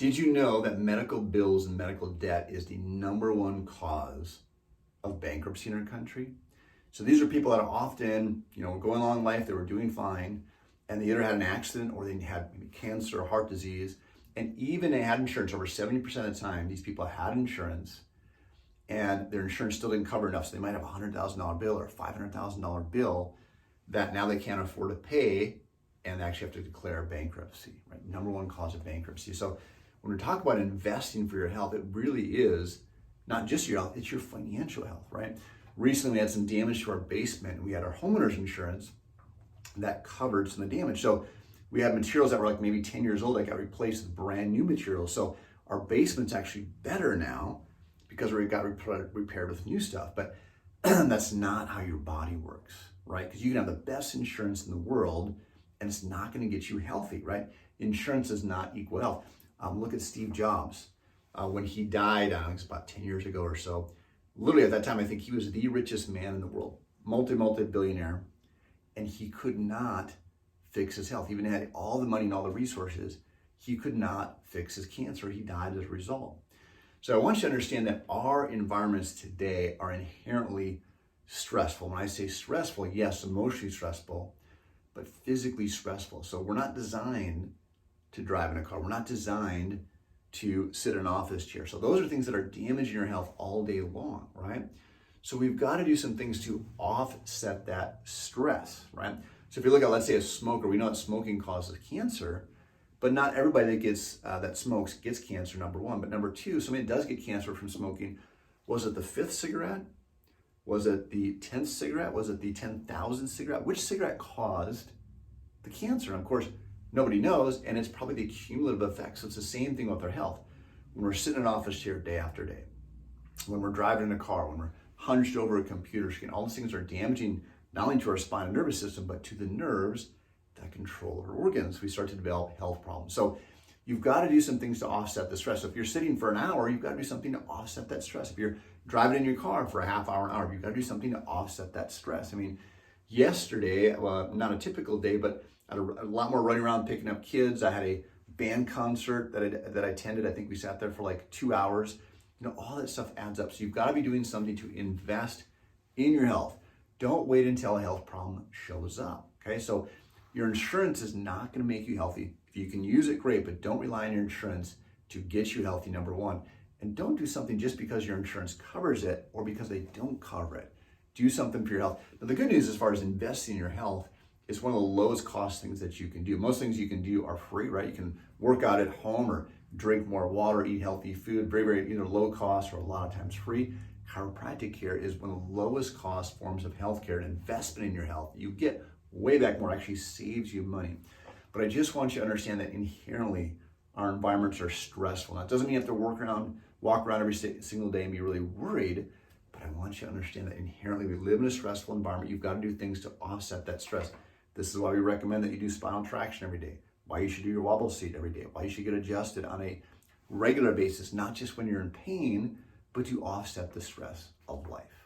Did you know that medical bills and medical debt is the number one cause of bankruptcy in our country? So these are people that are often, going along in life, they were doing fine, and they either had an accident or they had maybe cancer or heart disease, and even they had insurance. Over 70% of the time, these people had insurance, and their insurance still didn't cover enough, so they might have a $100,000 bill or a $500,000 bill that now they can't afford to pay, and they actually have to declare bankruptcy, right? Number one cause of bankruptcy. So when we talk about investing for your health, it really is not just your health, it's your financial health, right? Recently, we had some damage to our basement, and we had our homeowner's insurance that covered some of the damage. So we had materials that were like maybe 10 years old that got replaced with brand new materials. So our basement's actually better now because we got repaired with new stuff. But that's not how your body works, right? Because you can have the best insurance in the world, and it's not going to get you healthy, right? Insurance does not equal health. Look at Steve Jobs. When he died, I think it's about 10 years ago or so, literally at that time, I think he was the richest man in the world, multi-billionaire, and he could not fix his health. Even had all the money and all the resources, he could not fix his cancer. He died as a result. So I want you to understand that our environments today are inherently stressful. When I say stressful, yes, emotionally stressful, but physically stressful. So we're not designed to drive in a car. We're not designed to sit in an office chair. So those are things that are damaging your health all day long, right? So we've got to do some things to offset that stress, right? So if you look at, let's say, a smoker, we know that smoking causes cancer, but not everybody that smokes gets cancer, number one. But number two, somebody that does get cancer from smoking, was it the 5th cigarette? Was it the 10th cigarette? Was it the 10,000th cigarette? Which cigarette caused the cancer? And of course, nobody knows, and it's probably the cumulative effect. So it's the same thing with our health. When we're sitting in an office chair day after day, when we're driving in a car, when we're hunched over a computer screen, all these things are damaging not only to our spine and nervous system, but to the nerves that control our organs. We start to develop health problems. So you've got to do some things to offset the stress. So if you're sitting for an hour, you've got to do something to offset that stress. If you're driving in your car for a half hour, an hour, you've got to do something to offset that stress. I mean, yesterday, not a typical day, but I had a lot more running around picking up kids. I had a band concert that I attended. I think we sat there for like 2 hours. All that stuff adds up. So you've got to be doing something to invest in your health. Don't wait until a health problem shows up, okay? So your insurance is not going to make you healthy. If you can use it, great, but don't rely on your insurance to get you healthy, number one. And don't do something just because your insurance covers it or because they don't cover it. Do something for your health. Now, the good news as far as investing in your health, it's one of the lowest cost things that you can do. Most things you can do are free, right? You can work out at home or drink more water, eat healthy food, very, very either low cost or a lot of times free. Chiropractic care is one of the lowest cost forms of healthcare, and investment in your health. You get way back more, actually saves you money. But I just want you to understand that inherently our environments are stressful. Now, it doesn't mean you have to walk around every single day and be really worried, but I want you to understand that inherently we live in a stressful environment. You've got to do things to offset that stress. This is why we recommend that you do spinal traction every day, why you should do your wobble seat every day, why you should get adjusted on a regular basis, not just when you're in pain, but to offset the stress of life.